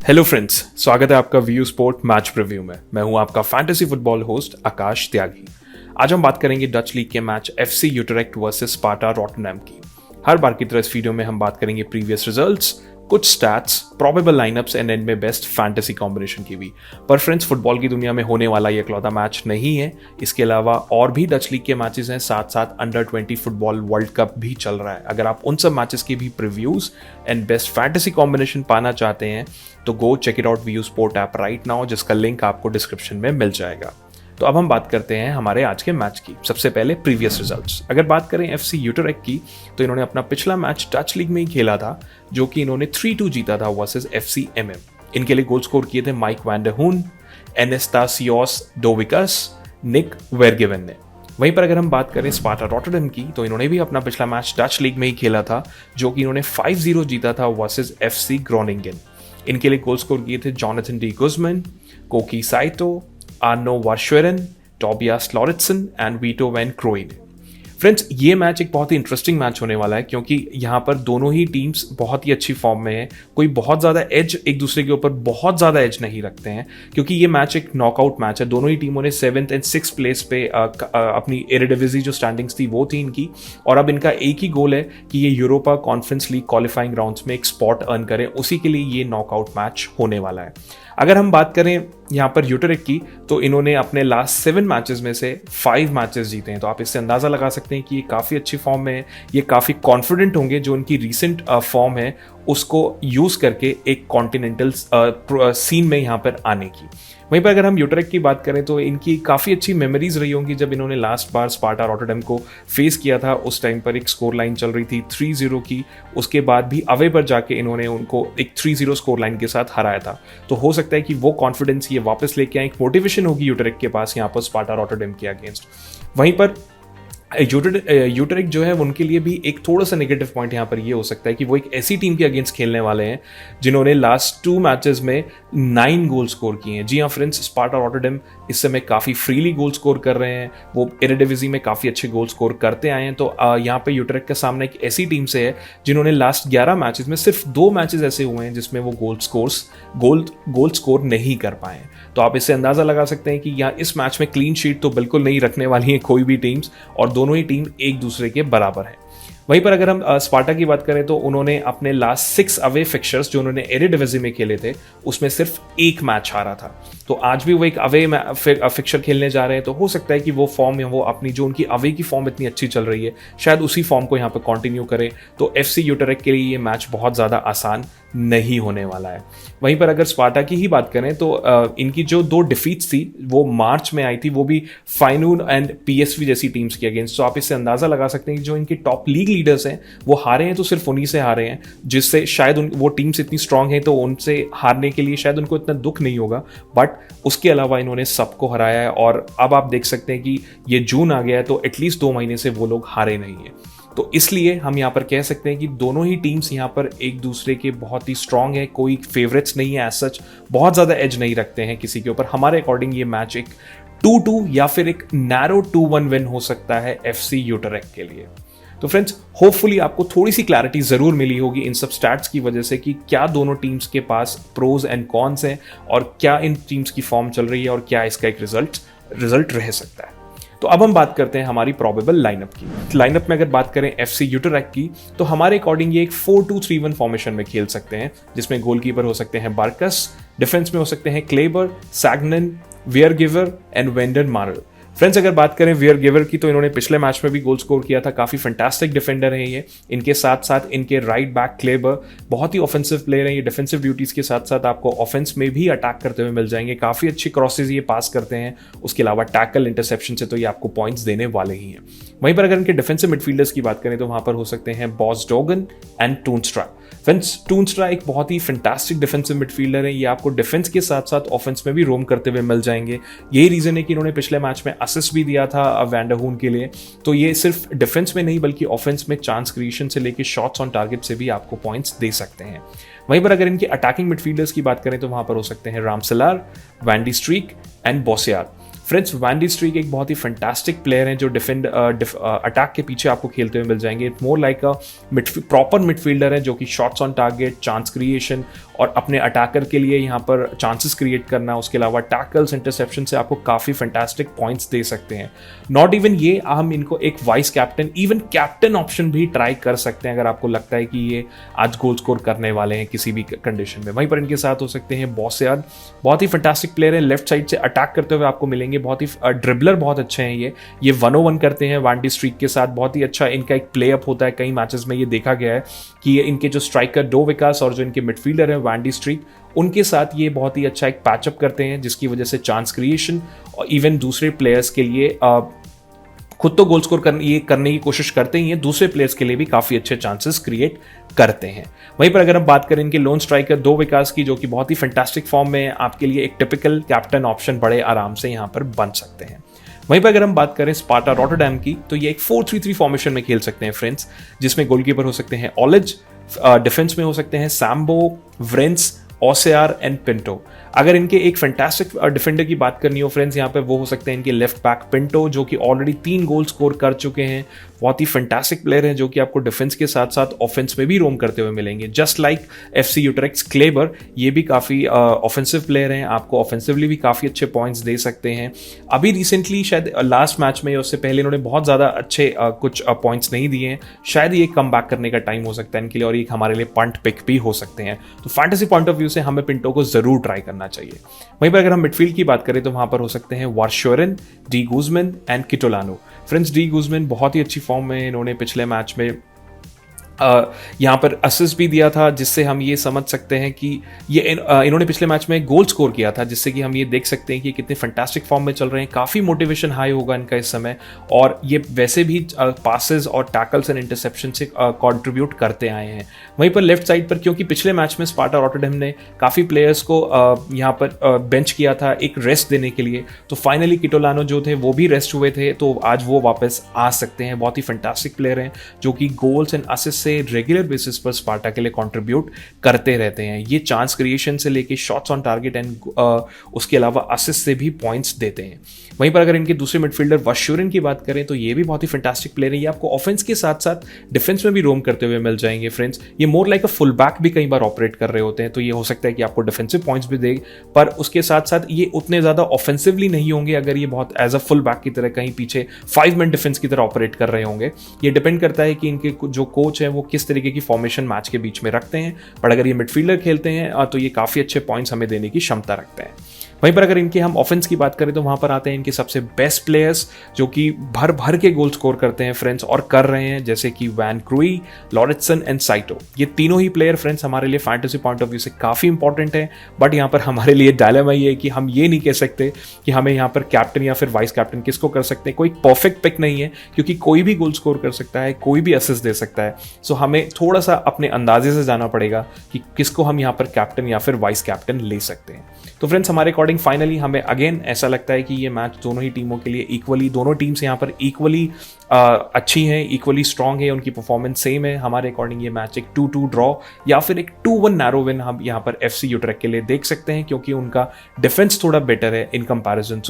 Hello friends, स्वागत है आपका व्यू स्पोर्ट मैच प्रीव्यू में। मैं हूं आपका fantasy football host Akash Tyagi. आज हम बात करेंगे डच लीग के match FC Utrecht versus Sparta Rotterdam की। हर बार की तरह इस वीडियो में हम बात करेंगे प्रीवियस रिजल्ट्स, कुछ stats, probable line-ups and and में बेस्ट फैंटेसी कॉम्बिनेशन की भी। पर फ्रेंड्स, फुटबॉल की दुनिया में होने वाला ये इकलौता मैच नहीं है। इसके अलावा और भी डच लीग के मैचेस हैं, साथ साथ अंडर 20 फुटबॉल वर्ल्ड कप भी चल रहा है। अगर आप उन सब मैचेस के भी previews and best fantasy combination पाना चाहते हैं तो go check it out view sport app right now, जिसका लिंक आपको डिस्क्रिप्शन में मिल जाएगा। तो अब हम बात करते हैं हमारे आज के मैच की। सबसे पहले प्रीवियस रिजल्ट्स। अगर बात करें एफसी यूटरेक्ट की तो इन्होंने अपना पिछला मैच डच लीग में ही खेला था, जो कि इन्होंने 3-2 जीता था वर्सेस एफसी एमएम। इनके लिए गोल स्कोर किए थे माइक वैन डर हून, एनेस्टासियोस डोविकस, निक वेरगिवन ने। वहीं पर अगर हम बात करें स्पार्टा रॉटरडैम की तो इन्होंने भी अपना पिछला मैच डच लीग में ही खेला था, जो कि इन्होंने 5-0 जीता था वर्सेस एफसी ग्रोनिंगन। इनके लिए गोल स्कोर किए थे Jonathan de Guzman, Koki Saito, Arno Verschueren, Tobias Lauritsen and Vito van Crooij ने। फ्रेंड्स, ये मैच एक बहुत ही इंटरेस्टिंग मैच होने वाला है, क्योंकि यहाँ पर दोनों ही टीम्स बहुत ही अच्छी फॉर्म में है। कोई बहुत ज़्यादा एज एक दूसरे के ऊपर बहुत ज़्यादा एज नहीं रखते हैं, क्योंकि ये मैच एक नॉकआउट मैच है। दोनों ही टीमों ने 7th एंड 6th प्लेस पे अपनी एरेडिविजी जो स्टैंडिंग्स थी वो थी इनकी, और अब इनका एक ही गोल है कि ये Europa conference league qualifying rounds में एक स्पॉट अर्न करें। उसी के लिए ये नॉकआउट मैच होने वाला है। अगर हम बात करें यहाँ पर यूटरेक्ट की तो इन्होंने अपने लास्ट 7 मैचेस में से 5 मैचेस जीते हैं। तो आप इससे अंदाज़ा लगा सकते हैं कि ये काफ़ी अच्छी फॉर्म में है, ये काफ़ी कॉन्फिडेंट होंगे जो इनकी रीसेंट फॉर्म है उसको यूज़ करके एक कॉन्टिनेंटल सीन में यहाँ पर आने की। वहीं पर अगर हम यूटरेक्ट की बात करें तो इनकी काफ़ी अच्छी मेमोरीज रही होंगी। जब इन्होंने लास्ट बार स्पार्टा रॉटरडैम को फेस किया था उस टाइम पर एक स्कोर लाइन चल रही थी 3-0 की। उसके बाद भी अवे पर जाके इन्होंने उनको एक 3-0 स्कोर लाइन के साथ हराया था। तो हो सकता है कि वो कॉन्फिडेंस ये वापस लेके आए, एक मोटिवेशन होगी यूटरेक्ट के पास यहाँ पर स्पार्टा रॉटरडैम के अगेंस्ट। वहीं पर यूटरेक्ट जो है उनके लिए भी एक थोड़ा सा नेगेटिव पॉइंट यहाँ पर ये हो सकता है कि वो एक ऐसी टीम के अगेंस्ट खेलने वाले हैं जिन्होंने लास्ट 2 मैचेस में 9 गोल स्कोर किए हैं। जी हाँ फ्रेंड्स, स्पार्टा रॉटरडैम इस समय काफ़ी फ्रीली गोल स्कोर कर रहे हैं। वो एरेडिविजी में काफ़ी अच्छे गोल स्कोर करते आए हैं। तो यहाँ पे यूटरेक्ट का सामना एक ऐसी टीम से है जिन्होंने लास्ट 11 मैचेस में सिर्फ 2 मैचेस ऐसे हुए हैं जिसमें वो गोल स्कोर नहीं कर पाए। तो आप इससे अंदाज़ा लगा सकते हैं कि यहाँ इस मैच में क्लीन शीट तो बिल्कुल नहीं रखने वाली है कोई भी टीम्स, और दोनों ही टीम एक दूसरे के बराबर है। वहीं पर अगर हम स्पार्टा की बात करें तो उन्होंने अपने लास्ट 6 अवे फिक्चर्स जो उन्होंने एरेडिविजी में खेले थे उसमें सिर्फ 1 मैच हारा था। तो आज भी वो एक अवे फिक्चर खेलने जा रहे हैं। तो हो सकता है कि वो फॉर्म वो अपनी जो उनकी अवे की फॉर्म इतनी अच्छी चल रही है शायद उसी फॉर्म को यहाँ पर कंटिन्यू करें। तो एफसी यूटरेक्ट के लिए ये मैच बहुत ज़्यादा आसान नहीं होने वाला है। वहीं पर अगर स्पार्टा की ही बात करें तो इनकी जो 2 डिफीट्स थी वो मार्च में आई थी, वो भी फाइनून एंड पीएसवी जैसी टीम्स के अगेंस्ट। तो आप इससे अंदाज़ा लगा सकते हैं कि जो इनके टॉप लीग लीडर्स हैं वो हारे हैं तो सिर्फ उन्हीं से हारे हैं, जिससे शायद वो टीम्स इतनी स्ट्रांग हैं तो उनसे हारने के लिए शायद उनको इतना दुख नहीं होगा। बट उसके अलावा इन्होंने सबको हराया है, और अब आप देख सकते हैं कि ये जून आ गया है तो एटलीस्ट 2 महीने से वो लोग हारे नहीं है। तो इसलिए हम यहाँ पर कह सकते हैं कि दोनों ही टीम्स यहाँ पर एक दूसरे के बहुत ही स्ट्रांग है। कोई फेवरेट्स नहीं है एज सच, बहुत ज़्यादा एज नहीं रखते हैं किसी के ऊपर। हमारे अकॉर्डिंग ये मैच एक 2-2 या फिर एक नैरो 2-1 विन हो सकता है एफसी यूटरेक्ट के लिए। तो फ्रेंड्स, होपफुली आपको थोड़ी सी क्लैरिटी ज़रूर मिली होगी इन सब स्टैट्स की वजह से कि क्या दोनों टीम्स के पास प्रोज एंड कॉन्स हैं, और क्या इन टीम्स की फॉर्म चल रही है, और क्या इसका एक रिजल्ट रह सकता है। तो अब हम बात करते हैं हमारी प्रोबेबल लाइनअप की। लाइनअप में अगर बात करें एफसी यूटरेक्ट की तो हमारे अकॉर्डिंग ये एक 4-2-3-1 फॉर्मेशन में खेल सकते हैं, जिसमें गोलकीपर हो सकते हैं बार्कस, डिफेंस में हो सकते हैं क्लेबर, सैगनन, वेयरगिवर एंड वेंडन मारल। फ्रेंड्स, अगर बात करें वेयरगिवर की तो इन्होंने पिछले मैच में भी गोल स्कोर किया था। काफ़ी फैंटास्टिक डिफेंडर हैं ये। इनके साथ साथ इनके राइट बैक क्लेबर बहुत ही ऑफेंसिव प्लेयर हैं। ये डिफेंसिव ड्यूटीज़ के साथ साथ आपको ऑफेंस में भी अटैक करते हुए मिल जाएंगे। काफ़ी अच्छी क्रॉसेज ये पास करते हैं। उसके अलावा टैकल, इंटरसेप्शन से तो ये आपको पॉइंट्स देने वाले ही हैं। वहीं पर अगर इनके डिफेंसिव मिडफील्डर्स की बात करें तो वहाँ पर हो सकते हैं बॉस डोगन एंड टूनस्ट्रा। फ्रेंड्स, टूनस्ट्रा एक बहुत ही फैंटास्टिक डिफेंसिव मिडफील्डर है। ये आपको डिफेंस के साथ साथ ऑफेंस में भी रोम करते हुए मिल जाएंगे। यही रीज़न है कि इन्होंने पिछले मैच में असिस्ट भी दिया था वैन डर हून के लिए। तो ये सिर्फ डिफेंस में नहीं बल्कि ऑफेंस में चांस क्रिएशन से लेकर शॉट्स ऑन टारगेट से भी आपको पॉइंट्स दे सकते हैं। वहीं पर अगर इनके अटैकिंग मिडफील्डर्स की बात करें तो वहाँ पर हो सकते हैं रामसलार, वैंडी स्ट्रीक एंड बोसियार। फ्रेंड्स वैंडी स्ट्रीक एक बहुत ही फैंटास्टिक प्लेयर हैं जो अटैक के पीछे आपको खेलते हुए मिल जाएंगे। It more like a proper midfielder है जो कि shots on target, chance creation और अपने अटैकर के लिए यहाँ पर चांसेस क्रिएट करना, उसके अलावा टैकल्स, इंटरसेप्शन से आपको काफ़ी फैंटास्टिक पॉइंट्स दे सकते हैं। नॉट इवन ये, हम इनको एक vice captain, even captain option भी ट्राई कर सकते हैं अगर आपको लगता है कि ये आज गोल स्कोर करने वाले हैं किसी भी कंडीशन में। वहीं पर इनके साथ हो सकते हैं बॉसियाद, बहुत ही फैंटास्टिक प्लेयर है, लेफ्ट साइड से अटैक करते हुए आपको मिलेंगे, बहुत ही ड्रिबलर बहुत अच्छे हैं ये 1-on-1 करते हैं वैंडी स्ट्रीक के साथ, बहुत ही अच्छा इनका एक प्ले अप होता है। कई मैचेस में ये देखा गया है कि इनके जो स्ट्राइकर डो विकास और जो इनके मिडफील्डर है वैंडी स्ट्रीक, उनके साथ ये बहुत ही अच्छा एक पैचअप करते हैं, जिसकी वजह से चांस क्रिएशन और इवन दूसरे प्लेयर्स के लिए खुद तो गोल स्कोर करने की कोशिश करते ही हैं, दूसरे प्लेयर्स के लिए भी काफ़ी अच्छे चांसेस क्रिएट करते हैं। वहीं पर अगर हम बात करें इनके लोन स्ट्राइकर दो विकास की, जो कि बहुत ही फैंटास्टिक फॉर्म में आपके लिए एक टिपिकल कैप्टन ऑप्शन बड़े आराम से यहाँ पर बन सकते हैं। वहीं पर अगर हम बात करें स्पार्टा रॉटरडैम की, तो ये एक 4-3-3 फॉर्मेशन में खेल सकते हैं फ्रेंड्स, जिसमें गोलकीपर हो सकते हैं ऑलिज, डिफेंस में हो सकते हैं सैम्बो, व्रेंस, ओसेआर एंड पिंटो। अगर इनके एक फैंटास्टिक डिफेंडर की बात करनी हो फ्रेंड्स यहाँ पे, वो हो सकते हैं इनके लेफ्ट बैक पिंटो, जो कि ऑलरेडी 3 गोल स्कोर कर चुके हैं, बहुत ही फैंटास्टिक प्लेयर हैं जो कि आपको डिफेंस के साथ साथ ऑफेंस में भी रोम करते हुए मिलेंगे। Just like FC Utrecht Kleber, ये भी काफ़ी ऑफेंसिव प्लेयर हैं, आपको ऑफेंसिवली भी काफ़ी अच्छे पॉइंट्स दे सकते हैं। अभी रिसेंटली शायद लास्ट मैच में या उससे पहले इन्होंने बहुत ज़्यादा अच्छे कुछ पॉइंट्स नहीं दिए हैं, शायद ये कम बैक करने का टाइम हो सकता है इनके लिए और ये हमारे लिए पंट पिक भी हो सकते हैं। तो फैंटेसी पॉइंट ऑफ व्यू से हमें पिंटो को जरूर ट्राई करना चाहिए। वहीं पर अगर हम मिडफील्ड की बात करें तो वहां पर हो सकते हैं Verschueren, de Guzman and Kitolano. Friends de Guzman बहुत ही अच्छी फॉर्म में, इन्होंने पिछले मैच में यहाँ पर असिस्ट भी दिया था, जिससे हम ये समझ सकते हैं कि ये इन्होंने पिछले मैच में गोल स्कोर किया था, जिससे कि हम ये देख सकते हैं कि कितने फैंटास्टिक फॉर्म में चल रहे हैं। काफ़ी मोटिवेशन हाई होगा इनका इस समय, और ये वैसे भी पासेस और टैकल्स एंड इंटरसेप्शन से कंट्रीब्यूट करते आए हैं। वहीं पर लेफ्ट साइड पर, क्योंकि पिछले मैच में स्पार्टा रॉटरडैम ने काफ़ी प्लेयर्स को यहाँ पर बेंच किया था एक रेस्ट देने के लिए, तो फाइनली किटोलानो जो थे वो भी रेस्ट हुए थे, तो आज वो वापस आ सकते हैं। बहुत ही फैंटास्टिक प्लेयर हैं जो कि गोल्स एंड असिस्ट से रेगुलर बेसिस पर स्पार्टा के लिए कंट्रीब्यूट करते रहते हैं। ये चांस क्रिएशन से लेके शॉट्स ऑन टारगेट एंड उसके अलावा असिस्ट से भी पॉइंट्स देते हैं। वहीं पर अगर इनके दूसरे मिडफील्डर वार्शोरन की बात करें तो ये भी बहुत ही फैंटास्टिक प्लेयर है, ये आपको ऑफेंस के साथ साथ डिफेंस में भी रोम करते हुए मिल जाएंगे फ्रेंड्स। ये more like a full back भी कई बार ऑपरेट कर रहे होते हैं, तो ये हो सकता है कि आपको डिफेंसिव पॉइंट्स भी दे, पर उसके साथ साथ ये उतने ज़्यादा ऑफेंसिवली नहीं होंगे अगर ये बहुत एज अ फुल बैक की तरह कहीं पीछे 5 मैन डिफेंस की तरह ऑपरेट कर रहे होंगे। ये डिपेंड करता है कि इनके जो कोच हैं वो किस तरीके की फॉर्मेशन मैच के बीच में रखते हैं, पर अगर ये मिडफील्डर खेलते हैं तो ये काफ़ी अच्छे पॉइंट्स हमें देने की क्षमता रखते हैं। वहीं पर अगर इनके हम ऑफेंस की बात करें तो वहां पर आते हैं इनके सबसे बेस्ट प्लेयर्स जो कि भर भर के गोल स्कोर करते हैं फ्रेंड्स और कर रहे हैं, जैसे कि वैन क्रूई, लॉरेंसन एंड साइटो। ये तीनों ही प्लेयर फ्रेंड्स हमारे लिए फैंटेसी पॉइंट ऑफ व्यू से काफ़ी इंपॉर्टेंट है, बट यहाँ पर हमारे लिए डायलेमा ये है कि हम ये नहीं कह सकते कि हमें यहाँ पर कैप्टन या फिर वाइस कैप्टन किसको कर सकते हैं। कोई परफेक्ट पिक नहीं है, क्योंकि कोई भी गोल स्कोर कर सकता है, कोई भी असिस्ट दे सकता है। सो हमें थोड़ा सा अपने अंदाजे से जाना पड़ेगा कि किसको हम यहाँ पर कैप्टन या फिर वाइस कैप्टन ले सकते हैं। तो फ्रेंड्स हमारे अकॉर्डिंग फाइनली हमें अगेन ऐसा लगता है कि ये मैच दोनों ही टीमों के लिए इक्वली, दोनों टीम्स यहाँ पर इक्वली अच्छी हैं, इक्वली स्ट्रांग है, उनकी परफॉर्मेंस सेम है। हमारे अकॉर्डिंग ये मैच एक 2-2 ड्रॉ या फिर एक 2-1 नैरो विन हम यहाँ पर FC यूट्रेक्ट के लिए देख सकते हैं, क्योंकि उनका डिफेंस थोड़ा बेटर है इन कंपैरिजन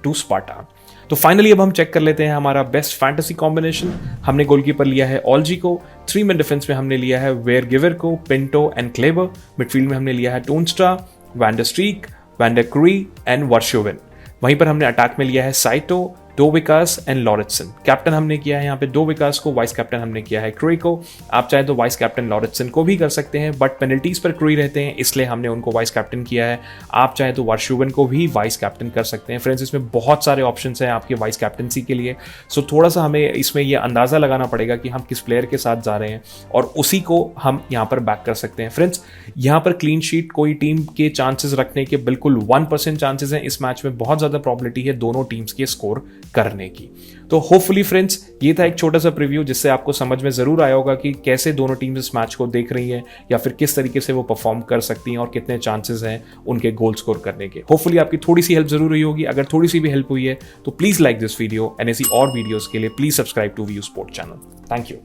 टू स्पार्टा। तो फाइनली अब हम चेक कर लेते हैं हमारा बेस्ट फैंटेसी कॉम्बिनेशन। हमने गोलकीपर लिया है ऑल्जी को, 3 मैन डिफेंस में हमने लिया है वेयर गिवर को, पिंटो एंड क्लेबर, मिडफील्ड में हमने लिया है टोनस्ट्रा, वैंडर स्ट्रीक, वैंडर क्रूई एंड वार्शोवन। वहीं पर हमने अटैक में लिया है साइटो, दो विकास एंड लॉरेंसन। कैप्टन हमने किया है यहाँ पे दो विकास को, वाइस कैप्टन हमने किया है क्रूई को। आप चाहे तो वाइस कैप्टन लॉरेंसन को भी कर सकते हैं, बट पेनल्टीज पर क्रूई रहते हैं इसलिए हमने उनको वाइस कैप्टन किया है। आप चाहे तो वार्शोवन को भी वाइस कैप्टन कर सकते हैं। फ्रेंड्स इसमें बहुत सारे ऑप्शंस हैं आपके वाइस कैप्टनसी के लिए, सो थोड़ा सा हमें इसमें यह अंदाज़ा लगाना पड़ेगा कि हम किस प्लेयर के साथ जा रहे हैं और उसी को हम यहाँ पर बैक कर सकते हैं। फ्रेंड्स यहाँ पर क्लीन शीट कोई टीम के चांसेस रखने के बिल्कुल 1% चांसेस हैं। इस मैच में बहुत ज़्यादा प्रॉबिलिटी है दोनों टीम्स के स्कोर करने की। तो होपफुली फ्रेंड्स ये था एक छोटा सा प्रीव्यू जिससे आपको समझ में जरूर आया होगा कि कैसे दोनों टीम्स इस मैच को देख रही हैं या फिर किस तरीके से वो परफॉर्म कर सकती हैं और कितने चांसेस हैं उनके गोल स्कोर करने के। होपफुली आपकी थोड़ी सी हेल्प जरूर हुई होगी। अगर थोड़ी सी भी हेल्प हुई है तो please like this video and ऐसी और वीडियोस के लिए please subscribe to view sport channel. Thank you.